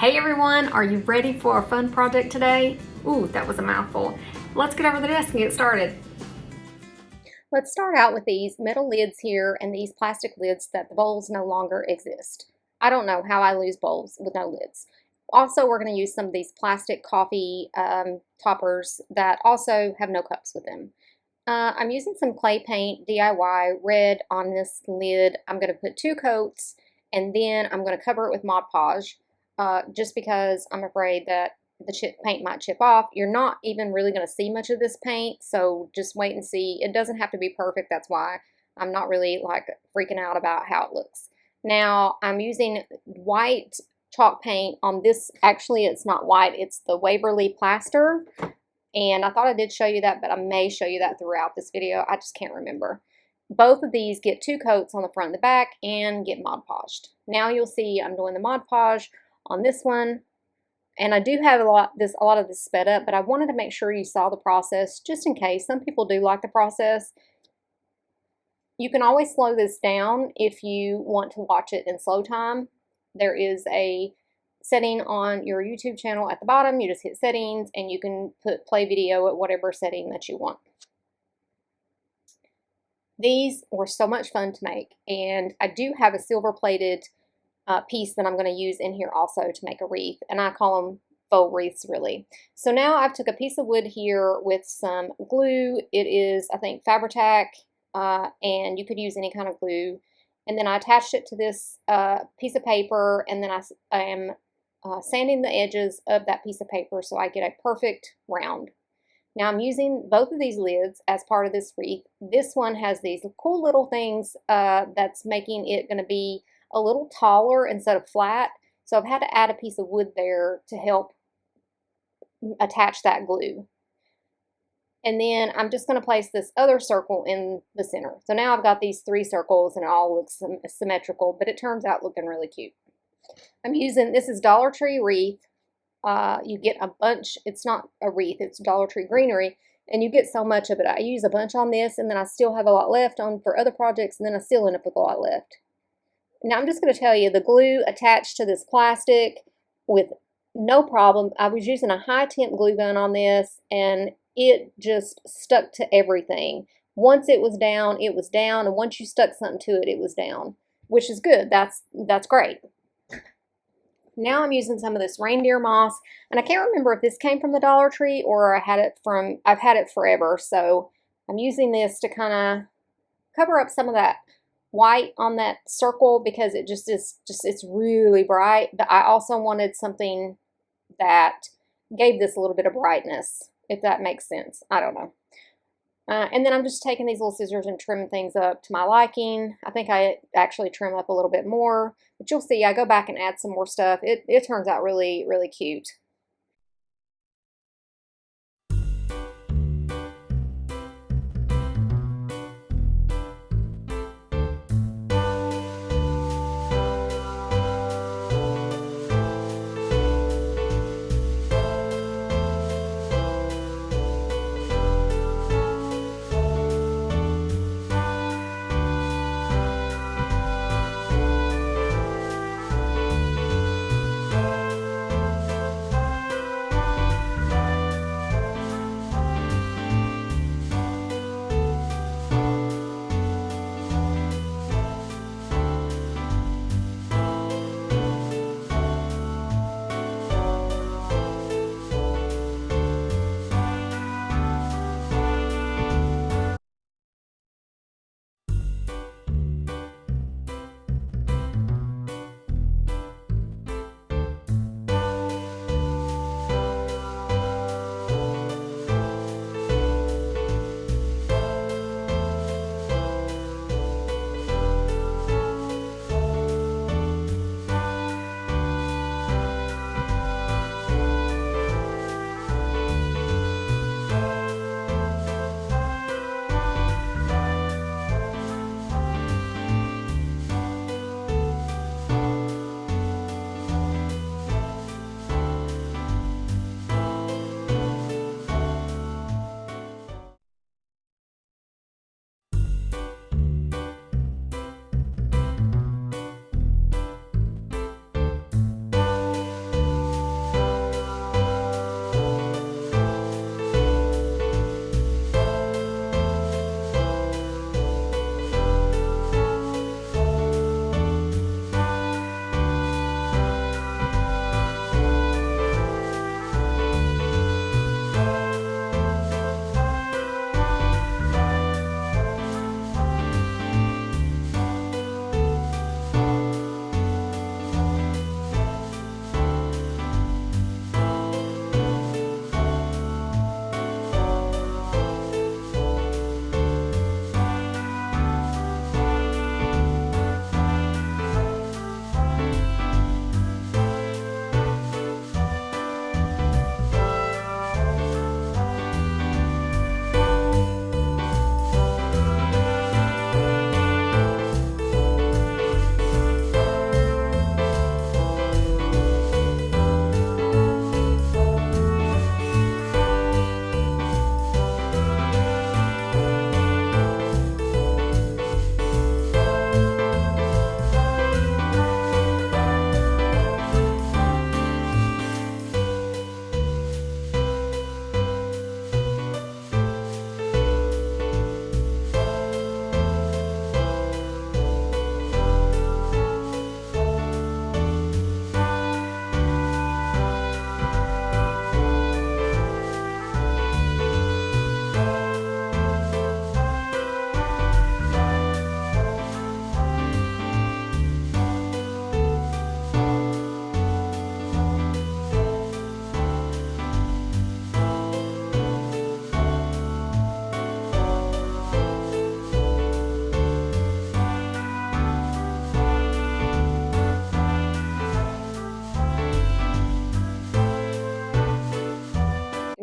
Hey everyone, are you ready for a fun project today? Ooh, that was a mouthful. Let's get over the desk and get started. Let's start out with these metal lids here and these plastic lids that the bowls no longer exist. I don't know how I lose bowls with no lids. Also, we're going to use some of these plastic coffee toppers that also have no cups with them. I'm using some clay paint DIY red on this lid. I'm going to put 2 coats and then I'm going to cover it with Mod Podge just because I'm afraid that the paint might chip off. You're not even really going to see much of this paint, so just wait and see. It doesn't have to be perfect. That's why I'm not really like freaking out about how it looks. Now I'm using white chalk paint on this. Actually, it's not white, it's the Waverly plaster. And I thought I did show you that, but I may show you that throughout this video. I just can't remember. Both of these get 2 coats on the front and the back and get Mod Podged. Now you'll see I'm doing the Mod Podge on this one. And I do have a lot of this sped up, but I wanted to make sure you saw the process just in case. Some people do like the process. You can always slow this down if you want to watch it in slow time. There is a setting on your YouTube channel at the bottom. You just hit settings and you can put play video at whatever setting that you want. These were so much fun to make, and I do have a silver plated piece that I'm going to use in here also to make a wreath, and I call them faux wreaths really. So now I've took a piece of wood here with some glue. It is, I think, Fabri-Tac, and you could use any kind of glue. And then I attached it to this piece of paper, and then I am sanding the edges of that piece of paper so I get a perfect round. Now I'm using both of these lids as part of this wreath. This one has these cool little things that's making it going to be a little taller instead of flat. So I've had to add a piece of wood there to help attach that glue. And then I'm just going to place this other circle in the center. So now I've got these 3 circles and it all looks symmetrical, but it turns out looking really cute. I'm using, this is Dollar Tree wreath. You get a bunch, it's not a wreath, it's Dollar Tree greenery, and you get so much of it. I use a bunch on this, and then I still have a lot left on for other projects, and then I still end up with a lot left. Now I'm just going to tell you, the glue attached to this plastic with no problem. I was using a high temp glue gun on this, and it just stuck to everything. Once it was down, and once you stuck something to it, it was down, which is good. That's great. Now I'm using some of this reindeer moss, and I can't remember if this came from the Dollar Tree or I've had it forever, so I'm using this to kind of cover up some of that white on that circle because it it's really bright, but I also wanted something that gave this a little bit of brightness, if that makes sense. I don't know. And then I'm just taking these little scissors and trimming things up to my liking. I think I actually trim up a little bit more, but you'll see I go back and add some more stuff. It turns out really, really cute.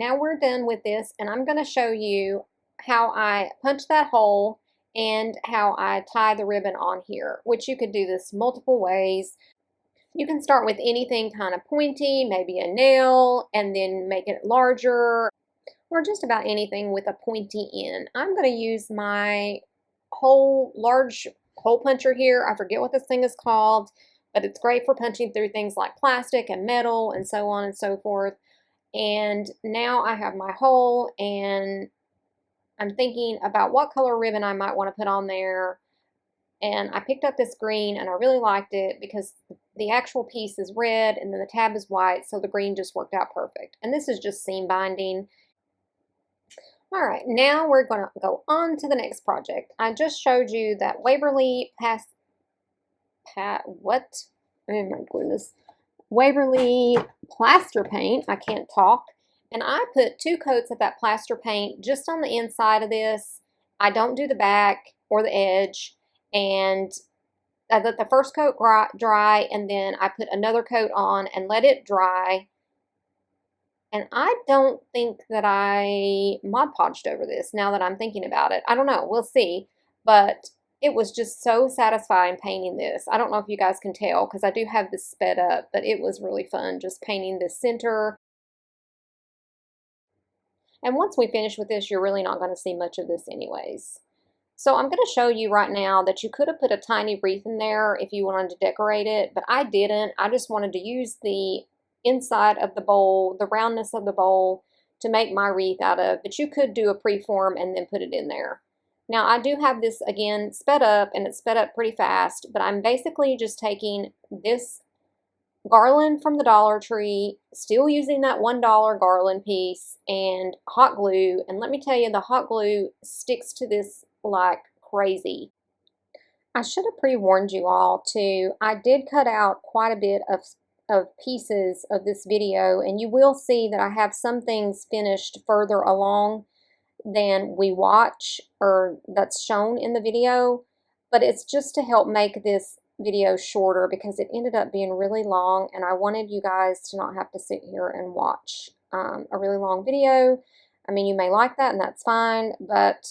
now we're done with this, and I'm going to show you how I punch that hole and how I tie the ribbon on here, which you could do this multiple ways. You can start with anything kind of pointy, maybe a nail, and then make it larger, or just about anything with a pointy end. I'm going to use my large hole puncher here. I forget what this thing is called, but it's great for punching through things like plastic and metal and so on and so forth. And now I have my hole, and I'm thinking about what color ribbon I might want to put on there. And I picked up this green, and I really liked it because the actual piece is red and then the tab is white, so the green just worked out perfect. And this is just seam binding. All right, now we're going to go on to the next project. I just showed you that Waverly Waverly plaster paint. I can't talk. And I put 2 coats of that plaster paint just on the inside of this. I don't do the back or the edge. And I let the first coat dry, and then I put another coat on and let it dry. And I don't think that I Mod Podged over this now that I'm thinking about it. I don't know. We'll see. But it was just so satisfying painting this. I don't know if you guys can tell because I do have this sped up, but it was really fun just painting the center. And once we finish with this, you're really not going to see much of this anyways. So I'm going to show you right now that you could have put a tiny wreath in there if you wanted to decorate it, but I didn't. I just wanted to use the inside of the bowl, the roundness of the bowl, to make my wreath out of, but you could do a preform and then put it in there. Now I do have this again sped up, and it's sped up pretty fast, but I'm basically just taking this garland from the Dollar Tree, still using that $1 garland piece, and hot glue. And let me tell you, the hot glue sticks to this like crazy. I should have pre-warned you all too. I did cut out quite a bit of pieces of this video, and you will see that I have some things finished further along than we watch or that's shown in the video, but it's just to help make this video shorter because it ended up being really long, and I wanted you guys to not have to sit here and watch a really long video. I mean, you may like that, and that's fine, but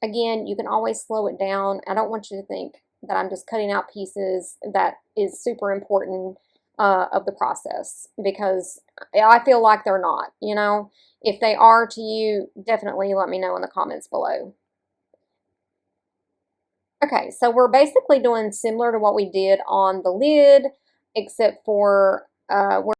again, you can always slow it down. I don't want you to think that I'm just cutting out pieces that is super important of the process, because I feel like they're not, you know. If they are to you, definitely let me know in the comments below. Okay, so we're basically doing similar to what we did on the lid, except for we're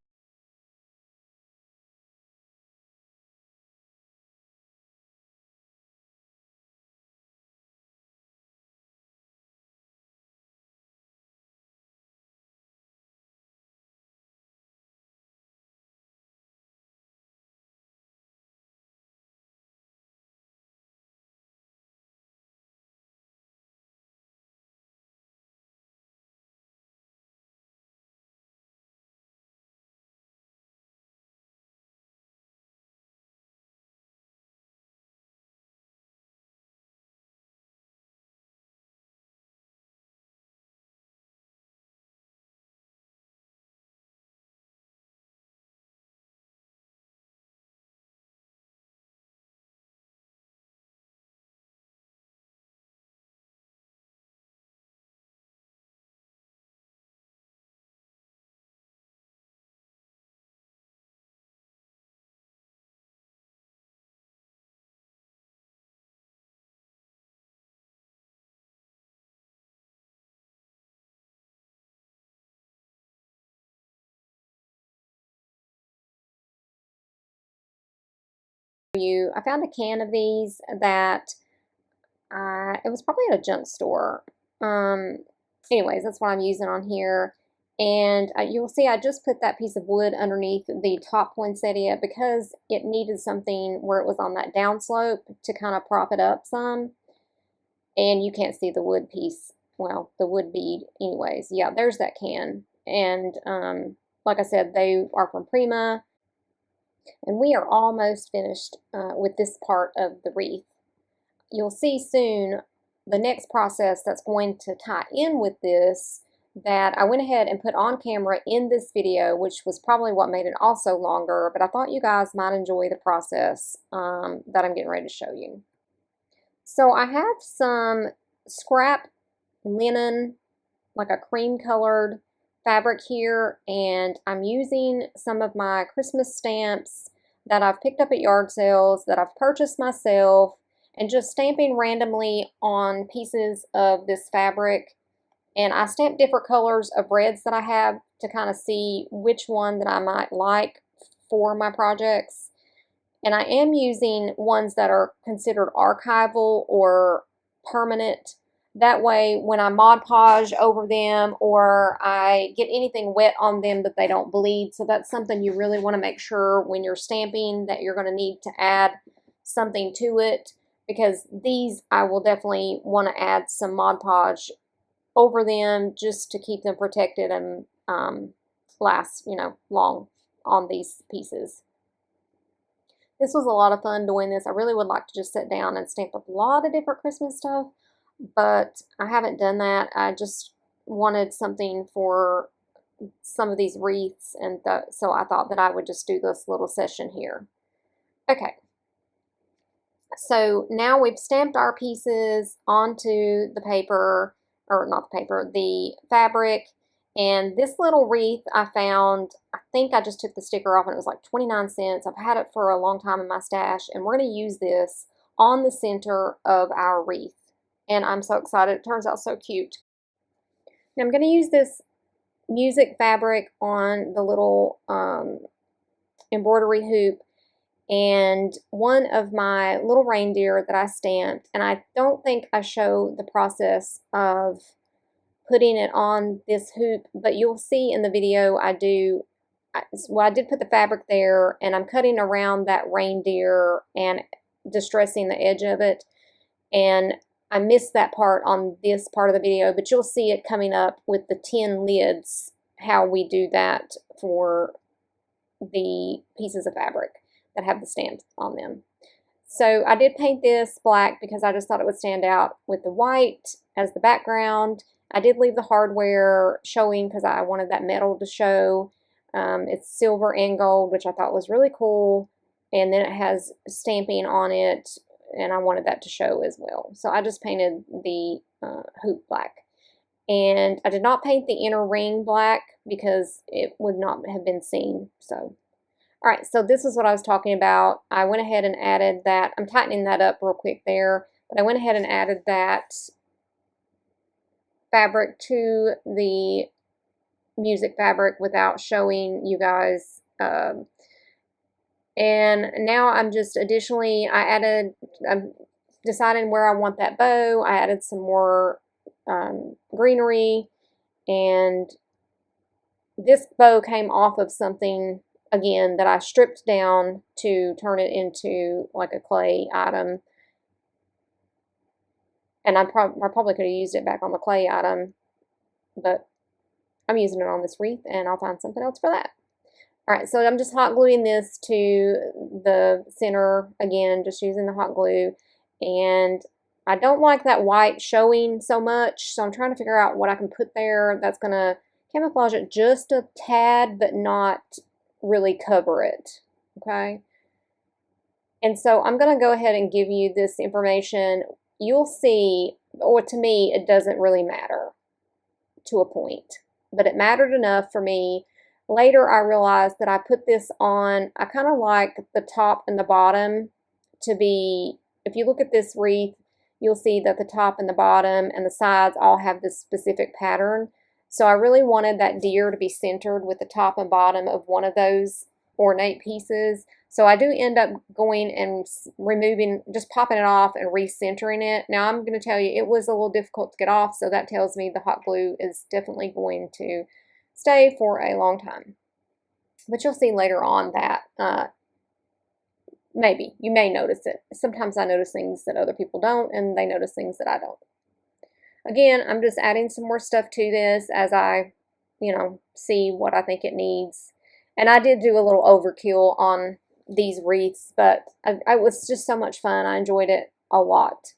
I found a can of these that it was probably at a junk store. Anyways, that's what I'm using on here. And you'll see I just put that piece of wood underneath the top poinsettia because it needed something where it was on that downslope to kind of prop it up some. And you can't see the wood piece, well, the wood bead anyways. Yeah, there's that can. And like I said, they are from Prima. And we are almost finished with this part of the wreath. You'll see soon the next process that's going to tie in with this that I went ahead and put on camera in this video, which was probably what made it also longer, but I thought you guys might enjoy the process that I'm getting ready to show you. So I have some scrap linen, like a cream colored fabric here, and I'm using some of my Christmas stamps that I've picked up at yard sales, that I've purchased myself, and just stamping randomly on pieces of this fabric. And I stamped different colors of reds that I have to kind of see which one that I might like for my projects. And I am using ones that are considered archival or permanent. That way, when I Mod Podge over them or I get anything wet on them, that they don't bleed. So that's something you really want to make sure when you're stamping, that you're going to need to add something to it, because these I will definitely want to add some Mod Podge over them just to keep them protected and last, long on these pieces. This was a lot of fun doing this. I really would like to just sit down and stamp up a lot of different Christmas stuff, but I haven't done that. I just wanted something for some of these wreaths, and so I thought that I would just do this little session here. Okay, so now we've stamped our pieces onto the paper, or not the paper, the fabric. And this little wreath I found, I think I just took the sticker off and it was like 29 cents. I've had it for a long time in my stash, and we're going to use this on the center of our wreath. And I'm so excited. It turns out so cute. Now I'm going to use this music fabric on the little embroidery hoop and one of my little reindeer that I stamped. And I don't think I show the process of putting it on this hoop, but you'll see in the video I did put the fabric there, and I'm cutting around that reindeer and distressing the edge of it, and I missed that part on this part of the video, but you'll see it coming up with the tin lids, how we do that for the pieces of fabric that have the stamps on them. So I did paint this black because I just thought it would stand out with the white as the background. I did leave the hardware showing because I wanted that metal to show. It's silver and gold, which I thought was really cool. And then it has stamping on it, and I wanted that to show as well. So I just painted the hoop black. And I did not paint the inner ring black because it would not have been seen. So, all right, so this is what I was talking about. I went ahead and added that. I'm tightening that up real quick there, but I went ahead and added that fabric to the music fabric without showing you guys. And now I'm just additionally, I'm deciding where I want that bow. I added some more greenery, and this bow came off of something, again, that I stripped down to turn it into like a clay item. And I probably could have used it back on the clay item, but I'm using it on this wreath, and I'll find something else for that. All right, so I'm just hot gluing this to the center again, just using the hot glue. And I don't like that white showing so much, so I'm trying to figure out what I can put there that's going to camouflage it just a tad, but not really cover it, okay? And so I'm going to go ahead and give you this information. You'll see, or to me, it doesn't really matter to a point, but it mattered enough for me. Later, I realized that I put this on, I kind of like the top and the bottom to be, if you look at this wreath, you'll see that the top and the bottom and the sides all have this specific pattern. So I really wanted that deer to be centered with the top and bottom of one of those ornate pieces. So I do end up going and removing, just popping it off and recentering it. Now I'm going to tell you, it was a little difficult to get off, so that tells me the hot glue is definitely going to stay for a long time. But you'll see later on that maybe you may notice it. Sometimes I notice things that other people don't, and they notice things that I don't. Again, I'm just adding some more stuff to this as I, see what I think it needs. And I did do a little overkill on these wreaths, but it was just so much fun. I enjoyed it a lot.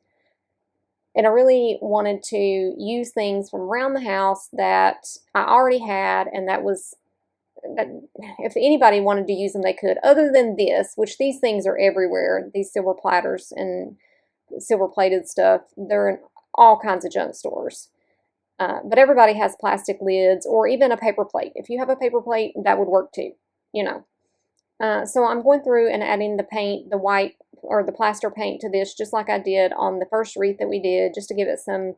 And I really wanted to use things from around the house that I already had, and that if anybody wanted to use them, they could, other than this, which these things are everywhere. These silver platters and silver plated stuff, they're in all kinds of junk stores. But everybody has plastic lids or even a paper plate. If you have a paper plate, that would work too, you know. So I'm going through and adding the paint, the white or the plaster paint to this, just like I did on the first wreath that we did, just to give it some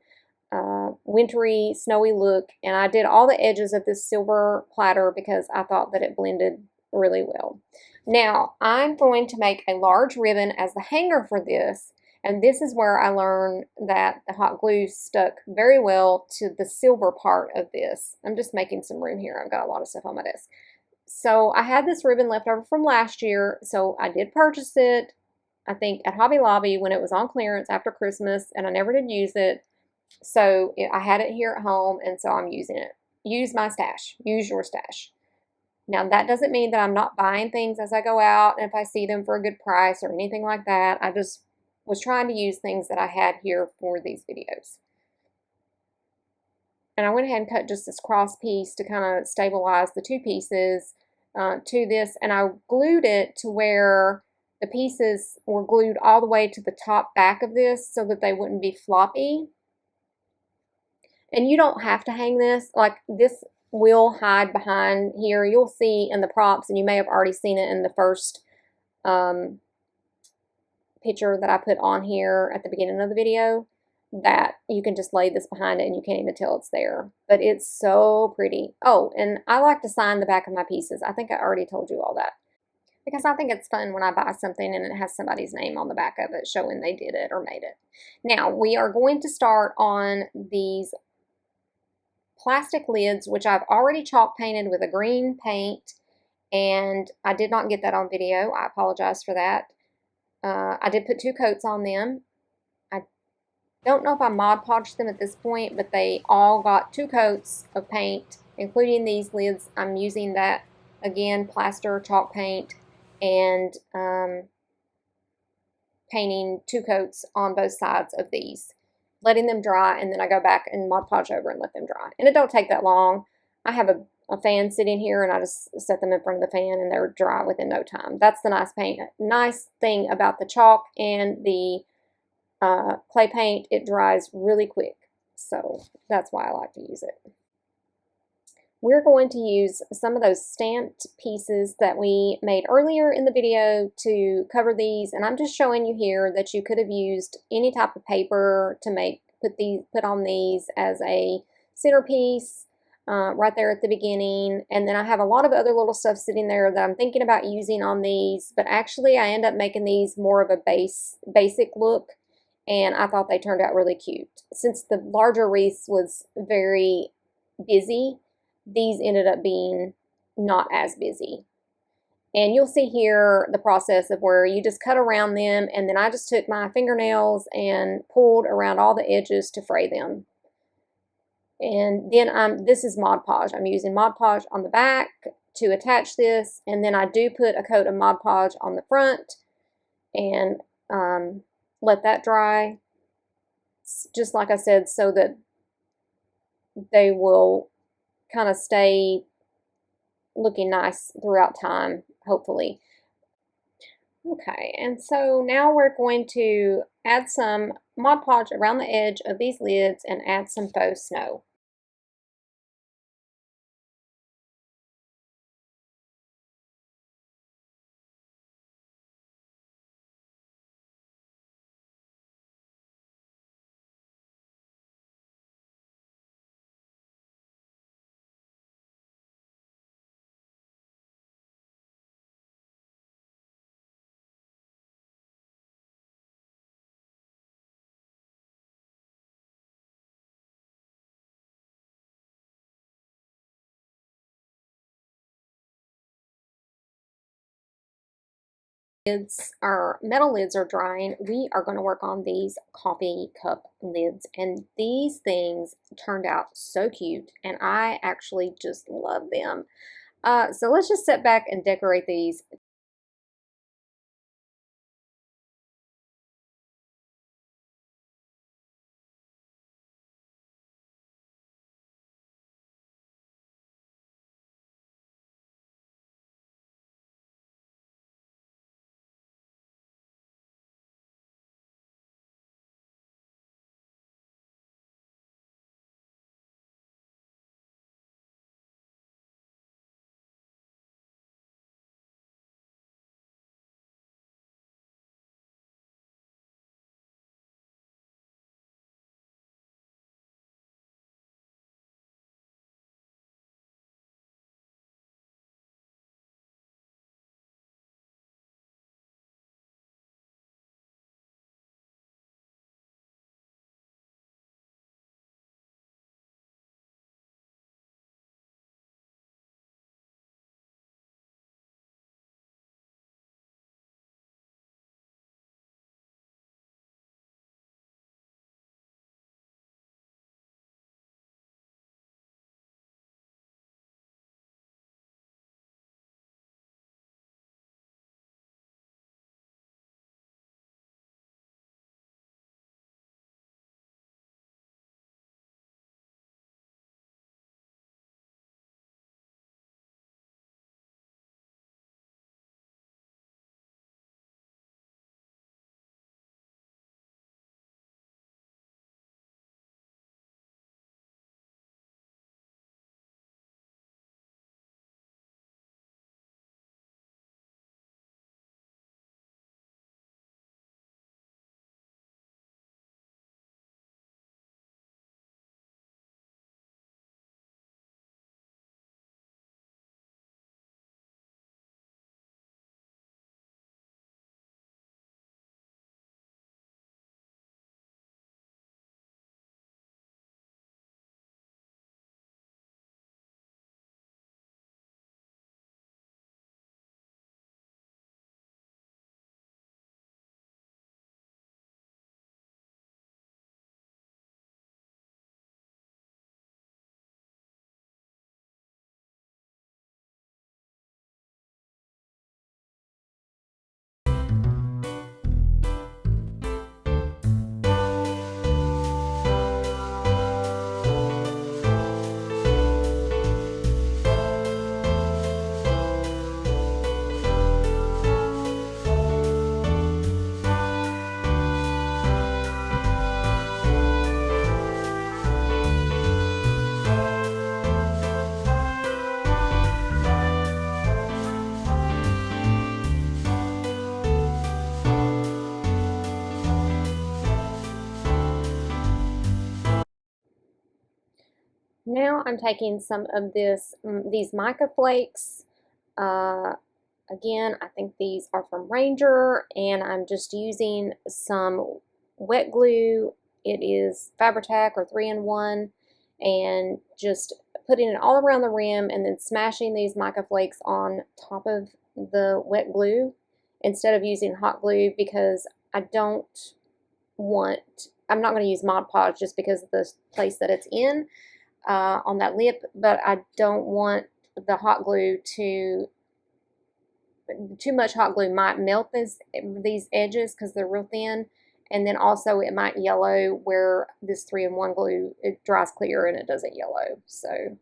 wintry, snowy look. And I did all the edges of this silver platter because I thought that it blended really well. Now, I'm going to make a large ribbon as the hanger for this. And this is where I learned that the hot glue stuck very well to the silver part of this. I'm just making some room here. I've got a lot of stuff on my desk. So I had this ribbon left over from last year, so I did purchase it, I think, at Hobby Lobby when it was on clearance after Christmas, and I never did use it. So I had it here at home, and so I'm using it. Use my stash. Use your stash. Now, that doesn't mean that I'm not buying things as I go out, and if I see them for a good price or anything like that. I just was trying to use things that I had here for these videos. And I went ahead and cut just this cross piece to kind of stabilize the two pieces to this, and I glued it to where the pieces were glued all the way to the top back of this so that they wouldn't be floppy. And you don't have to hang this. Like, this will hide behind here. You'll see in the props, and you may have already seen it in the first picture that I put on here at the beginning of the video, that you can just lay this behind it and you can't even tell it's there. But it's so pretty. Oh, and I like to sign the back of my pieces. I think I already told you all that, because I think it's fun when I buy something and it has somebody's name on the back of it showing they did it or made it. Now, we are going to start on these plastic lids, which I've already chalk painted with a green paint, and I did not get that on video. I apologize for that. I did put 2 coats on them. I don't know if I Mod Podged them at this point, but they all got 2 coats of paint, including these lids. I'm using that, again, plaster chalk paint, and painting 2 coats on both sides of these, letting them dry, and then I go back and Mod Podge over and let them dry. And it don't take that long. I have a fan sitting here, and I just set them in front of the fan, and they're dry within no time. That's the nice thing about the chalk and the clay paint. It dries really quick, so that's why I like to use it. We're going to use some of those stamped pieces that we made earlier in the video to cover these, and I'm just showing you here that you could have used any type of paper to put on these as a centerpiece right there at the beginning. And then I have a lot of other little stuff sitting there that I'm thinking about using on these, but actually I end up making these more of a basic look, and I thought they turned out really cute. Since the larger wreath was very busy, these ended up being not as busy. And you'll see here the process of where you just cut around them, and then I just took my fingernails and pulled around all the edges to fray them. And then this is Mod Podge. I'm using Mod Podge on the back to attach this, and then I do put a coat of Mod Podge on the front and let that dry, just like I said, so that they will kind of stay looking nice throughout time, hopefully. Okay, and so now we're going to add some Mod Podge around the edge of these lids and add some faux snow. Our metal lids are drying. We are going to work on these coffee cup lids, and these things turned out so cute, and I actually just love them. So let's just sit back and decorate these. Now I'm taking some of these mica flakes. Again, I think these are from Ranger, and I'm just using some wet glue. It is Fabri-Tac or 3-in-1, and just putting it all around the rim and then smashing these mica flakes on top of the wet glue instead of using hot glue, because I'm not going to use Mod Podge just because of the place that it's in on that lip, but I don't want the hot glue too much hot glue might melt these edges because they're real thin, and then also it might yellow where this 3-in-1 glue, it dries clear and it doesn't yellow. So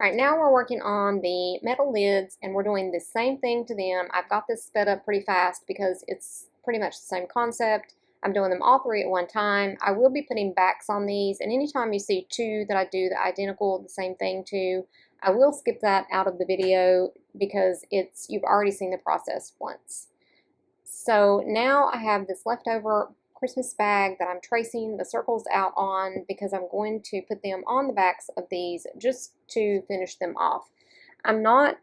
Alright, now we're working on the metal lids, and we're doing the same thing to them. I've got this sped up pretty fast because it's pretty much the same concept. I'm doing them all 3 at one time. I will be putting backs on these, and anytime you see 2 that I do the same thing to, I will skip that out of the video because you've already seen the process once. So now I have this leftover Christmas bag that I'm tracing the circles out on because I'm going to put them on the backs of these just to finish them off. I'm not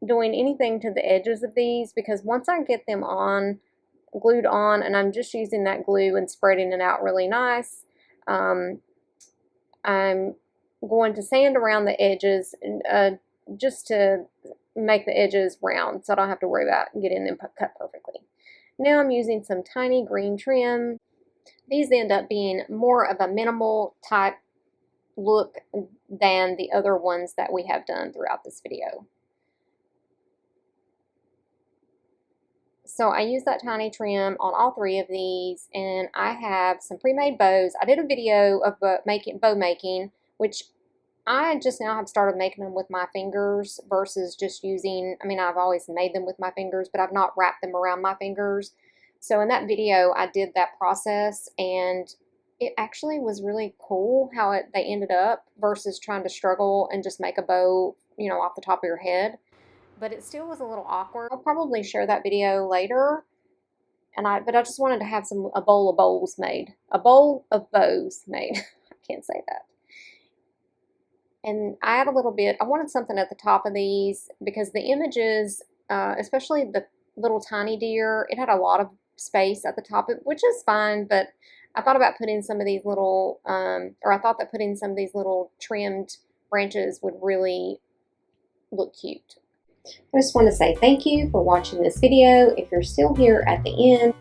doing anything to the edges of these because once I get them glued on, and I'm just using that glue and spreading it out really nice, I'm going to sand around the edges just to make the edges round so I don't have to worry about getting them cut perfectly. Now I'm using some tiny green trim. These end up being more of a minimal type look than the other ones that we have done throughout this video. So I use that tiny trim on all 3 of these, and I have some pre-made bows. I did a video of bow making, which I just now have started making them with my fingers versus just using, I mean, I've always made them with my fingers, but I've not wrapped them around my fingers. So in that video, I did that process, and it actually was really cool how they ended up versus trying to struggle and just make a bow, you know, off the top of your head. But it still was a little awkward. I'll probably share that video later. But I just wanted to have a bowl of bows made. A bowl of bows made. I can't say that. And I had a little bit, I wanted something at the top of these because the images, especially the little tiny deer, it had a lot of space at the top, which is fine, but I thought about putting some of these little, I thought that putting some of these little trimmed branches would really look cute. I just want to say thank you for watching this video. If you're still here at the end,